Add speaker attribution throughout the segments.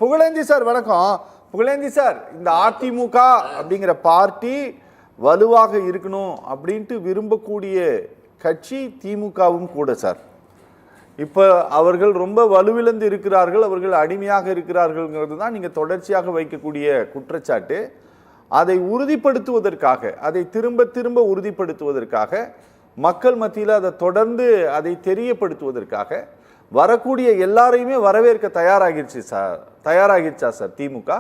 Speaker 1: Pugazhendhi sir வணக்கம். Pugazhendhi sir, இந்த அதிமுக அப்படிங்கிற பார்ட்டி வலுவாக இருக்கணும் அப்படின்ட்டு விரும்பக்கூடிய கட்சி திமுகவும் கூட சார். இப்போ அவர்கள் ரொம்ப வலுவிழந்து இருக்கிறார்கள், அவர்கள் அடிமையாக இருக்கிறார்கள்ங்கிறது தான் நீங்கள் தொடர்ச்சியாக வைக்கக்கூடிய குற்றச்சாட்டு. அதை உறுதிப்படுத்துவதற்காக, அதை திரும்ப திரும்ப உறுதிப்படுத்துவதற்காக, மக்கள் மத்தியில் அதை தொடர்ந்து அதை தெரியப்படுத்துவதற்காக வரக்கூடிய எல்லாரையுமே வரவேற்க தயாராகிடுச்சா சார் திமுக?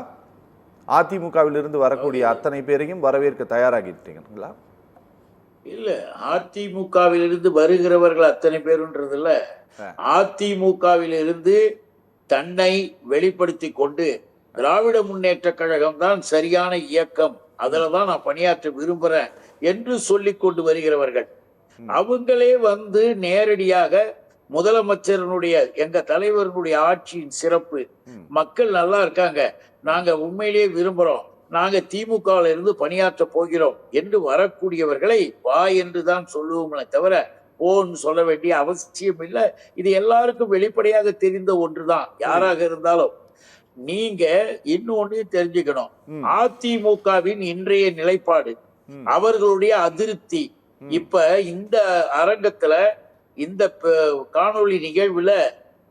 Speaker 1: அதிமுகவிலிருந்து வரக்கூடிய அத்தனை பேரையும் வரவேற்க தயாராகிட்டீங்களா?
Speaker 2: இல்ல, அதிமுகவிலிருந்து வருகிறவர்கள் அத்தனை பேருன்றதுல அதிமுகவிலிருந்து தன்னை வெளிப்படுத்தி கொண்டு திராவிட முன்னேற்ற கழகம் தான் சரியான இயக்கம், அதுலதான் நான் பணியாற்ற விரும்புறேன் என்று சொல்லி கொண்டு வருகிறவர்கள் அவங்களே வந்து நேரடியாக முதலமைச்சரனுடைய எங்க தலைவர்களுடைய ஆட்சியின் சிறப்பு, மக்கள் நல்லா இருக்காங்க, நாங்க உண்மையிலேயே விரும்புறோம், நாங்க திமுகவில் இருந்து பணியாற்ற போகிறோம் என்று வரக்கூடியவர்களை வா என்று தான் சொல்லுவோம்ல தவிர போன்னு சொல்ல வேண்டிய அவசியம் இல்லை. இது எல்லாருக்கும் வெளிப்படையாக தெரிந்த ஒன்றுதான். யாராக இருந்தாலும் நீங்க இன்னொன்னையும் தெரிஞ்சுக்கணும். அதிமுகவின் இன்றைய நிலைப்பாடு, அவர்களுடைய அதிருப்தி. இப்ப இந்த அரங்கத்துல இந்த காணொளி நிகழ்வுல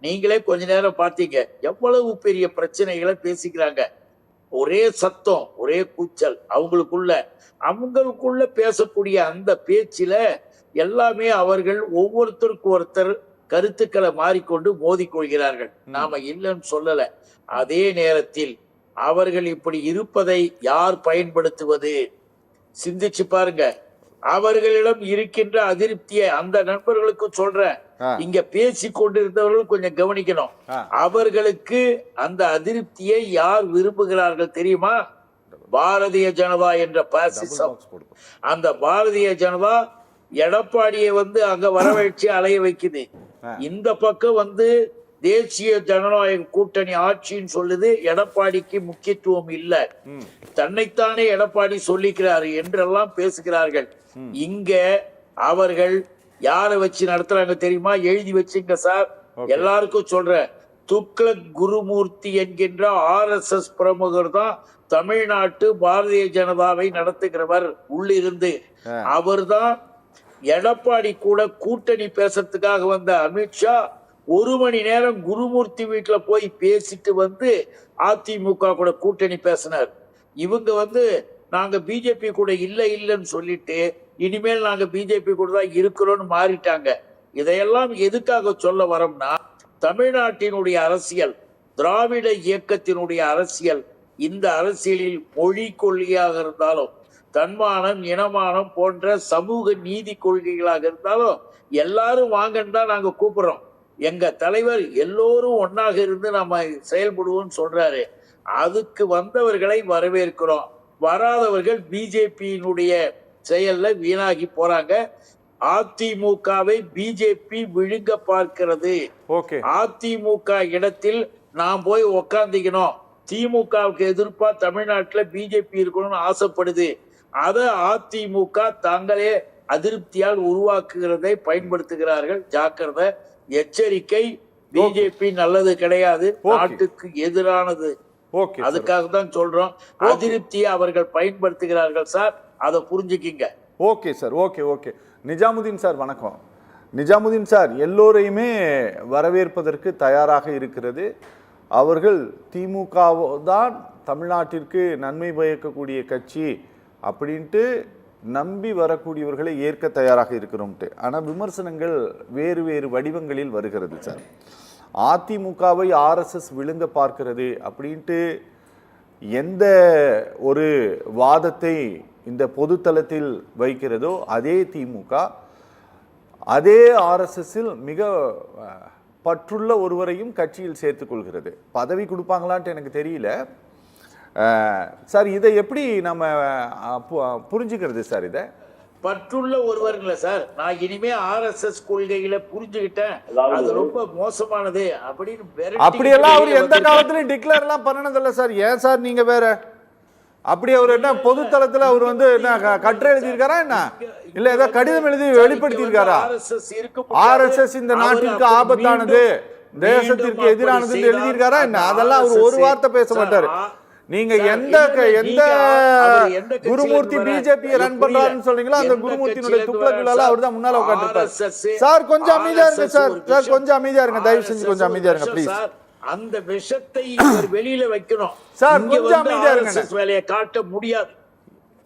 Speaker 2: நீங்களே கொஞ்ச நேரம் பார்த்தீங்க, எவ்வளவு பெரிய பிரச்சனைகளை பேசிக்கிறாங்க. ஒரே சத்தம், ஒரே கூச்சல், அவங்களுக்குள்ள பேசக்கூடிய அந்த பேச்சில எல்லாமே அவர்கள் ஒவ்வொருத்தருக்கு ஒருத்தர் கருத்துக்களை மாறிக்கொண்டு மோதிக்கொள்கிறார்கள். நாம இல்லைன்னு சொல்லல. அதே நேரத்தில் அவர்கள் இப்படி இருப்பதை யார் பயன்படுத்துவது? சிந்திச்சு பாருங்க. அவர்களிடம் இருக்கின்ற அதிருப்தியை அந்த நண்பர்களுக்கு சொல்றேன், இங்க பேசி கொண்டிருந்தவர்கள் கொஞ்சம் கவனிக்கணும். அவர்களுக்கு அந்த அதிருப்தியை யார் விரும்புகிறார்கள் தெரியுமா? பாரதிய ஜனதா என்ற பாசிசம். அந்த பாரதிய ஜனதா எடப்பாடியை வந்து அங்க வரவழைச்சு அலைய வைக்குது. இந்த பக்கம் வந்து தேசிய ஜனநாயக கூட்டணி ஆட்சின்னு சொல்லுது. எடப்பாடிக்கு முக்கியத்துவம் இல்லை, தன்னைத்தானே எடப்பாடி சொல்லிக்கிறாரு என்றெல்லாம் பேசுகிறார்கள். இங்க அவர்கள் யாரை வச்சு நடத்துறாங்க தெரியுமா? எழுதி வச்சுங்க சார், எல்லாருக்கும் சொல்றேன். துக்ளக் குருமூர்த்தி என்கின்ற RSS பிரமுகர் தான் தமிழ்நாட்டு பாரதிய ஜனதாவை நடத்துகிறவர் உள்ளிருந்து. அவர்தான் எடப்பாடி கூட கூட்டணி பேசுறதுக்காக வந்த அமித்ஷா 1 மணி நேரம் குருமூர்த்தி வீட்டுல போய் பேசிட்டு வந்து அதிமுக கூட கூட்டணி பேசினார். இவங்க வந்து நாங்க பிஜேபி கூட இல்லைன்னு சொல்லிட்டு இனிமேல் நாங்க பிஜேபி கூட தான் இருக்கிறோம்னு மாறிட்டாங்க. இதையெல்லாம் எதுக்காக சொல்ல வரோம்னா, தமிழ்நாட்டினுடைய அரசியல், திராவிட இயக்கத்தினுடைய அரசியல், இந்த அரசியலில் மொழி கொள்கையாக இருந்தாலும், தன்மானம் இனமானம் போன்ற சமூக நீதி கொள்கைகளாக இருந்தாலும் எல்லாரும் வாங்கன்னு தான் நாங்க கூப்பிடுறோம். எங்க தலைவர் எல்லோரும் ஒன்னாக இருந்து நம்ம செயல்படுவோம்னு சொல்றாரு. அதுக்கு வந்தவர்களை வரவேற்கிறோம். வராதவர்கள் பிஜேபியினுடைய செயல்ல வீணாகி போறாங்க. அதிமுகவை பிஜேபி விழுங்க பார்க்கிறது. அதிமுக இடத்தில் நாம் போய் உக்காந்துக்கணும், திமுகவுக்கு எதிர்ப்பா தமிழ்நாட்டுல பிஜேபி இருக்கணும்னு ஆசைப்படுது. அதை அதிமுக தாங்களே அதிருப்தியால் உருவாக்குகிறதை பயன்படுத்துகிறார்கள். ஜாக்கிரதை, எச்சரிக்கை. பிஜேபி நல்லது கிடையாது, நாட்டுக்கு எதிரானது. அதுக்காக தான் சொல்றோம், அதிருப்தியை அவர்கள் பயன்படுத்துகிறார்கள் சார், அதை புரிஞ்சுக்கிங்க.
Speaker 1: Okay sir, okay. Nizamuddin sir வணக்கம். நிஜாமுதீன் சார், எல்லோரையுமே வரவேற்பதற்கு தயாராக இருக்கிறது. அவர்கள் திமுக தான் தமிழ்நாட்டிற்கு நன்மை பயக்கக்கூடிய கட்சி அப்படின்ட்டு நம்பி வரக்கூடியவர்களை ஏற்க தயாராக இருக்கிறோம்ட்டு. ஆனால் விமர்சனங்கள் வேறு வேறு வடிவங்களில் வருகிறது சார். அதிமுகவை RSS விழுங்க பார்க்கிறது அப்படின்ட்டு எந்த ஒரு வாதத்தை இந்த பொதுத்தளத்தில் வைக்கிறதோ அதே திமுக அதே RSSல் மிக பற்றுள்ள ஒருவரையும் கட்சியில் சேர்த்துக் கொள்கிறது. பதவி கொடுப்பாங்களான்ட்டு எனக்கு தெரியல சார். இதை எப்படி நம்ம புரிஞ்சுக்கிறது சார்? இதை
Speaker 2: பற்றுள்ள ஒருவர்கள சார், நான் இனிமே RSS கொள்கைகளை புரிஞ்சுக்கிட்டேன், அது ரொம்ப மோசமானது அப்படின்னு
Speaker 1: அப்படியெல்லாம் அவர் எந்த காலத்திலும் டிக்ளேர் எல்லாம் பண்ணனதில்லை சார். ஏன் சார் நீங்க வேற? அப்படி அவர் என்ன பொதுத்தளத்துல அவர் வந்து என்ன கட்டுரை எழுதியிருக்காரா என்ன? இல்ல ஏதோ கடிதம் எழுதி வெளிப்படுத்தி இருக்காரா? RSS இந்த நாட்டிற்கு ஆபத்தானது, தேசத்திற்கு
Speaker 2: மீண்டும்
Speaker 1: எதிரானது
Speaker 2: அப்படி
Speaker 1: எழுதியிருக்காரா என்ன?
Speaker 2: செய்தால்
Speaker 1: அதெல்லாம் அவர் ஒரு
Speaker 2: RSS
Speaker 1: வார்த்தை பேச
Speaker 2: சார்,
Speaker 1: மாட்டாரு. நீங்க
Speaker 2: சார்,
Speaker 1: எந்த
Speaker 2: நீங்க அவர் எந்த கட்சியில
Speaker 1: குருமூர்த்தி
Speaker 2: இருந்து வர-
Speaker 1: பிஜேபி ரன்
Speaker 2: புரியல.
Speaker 1: பண்றாருன்னு சொல்றீங்களோ அந்த
Speaker 2: எந்த
Speaker 1: குருமூர்த்தியினுடைய
Speaker 2: கட்சியில இருந்து
Speaker 1: துக்ளக்குள்ள
Speaker 2: வர
Speaker 1: அவர் தான் முன்னால உட்காந்துருப்பாரு.
Speaker 2: RSS
Speaker 1: சார் கொஞ்சம் அமைதியா இருங்க
Speaker 2: RSS
Speaker 1: சார்.
Speaker 2: ஒரு
Speaker 1: சார்
Speaker 2: விஷம்.
Speaker 1: கொஞ்சம் அமைதியா இருங்க, தயவு செஞ்சு
Speaker 2: RSS
Speaker 1: கொஞ்சம் அமைதியா இருங்க
Speaker 2: ஒரு
Speaker 1: ப்ளீஸ்.
Speaker 2: விஷம் சார். அந்த விஷத்தை இவர் வெளியில வைக்கணும்
Speaker 1: சார்,
Speaker 2: இங்க
Speaker 1: கொஞ்சம்
Speaker 2: வந்து
Speaker 1: அமைதியா இருங்க.
Speaker 2: RSS வேலையை காட்ட முடியாது.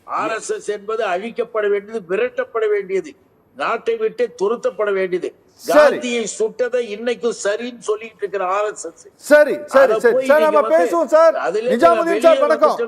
Speaker 2: RSS என்பது அழிக்கப்பட வேண்டியது, விரட்டப்பட வேண்டியது, நாட்டை விட்டு துரத்தப்பட வேண்டியது.
Speaker 1: சரி.
Speaker 2: காந்தியை சுட்டதை இன்னைக்கும் சரின்னு சொல்லிட்டு இருக்கிற RSS.
Speaker 1: சரி சரி
Speaker 2: அத
Speaker 1: சரி
Speaker 2: போய்
Speaker 1: சார்,
Speaker 2: நீங்க
Speaker 1: நம்ம
Speaker 2: வந்து
Speaker 1: பேசுவோம் சார்.
Speaker 2: அதுல இருந்து
Speaker 1: நிஜாமுதீன் சார்
Speaker 2: வெளியே
Speaker 1: வணக்கம்.
Speaker 2: வந்துட்டு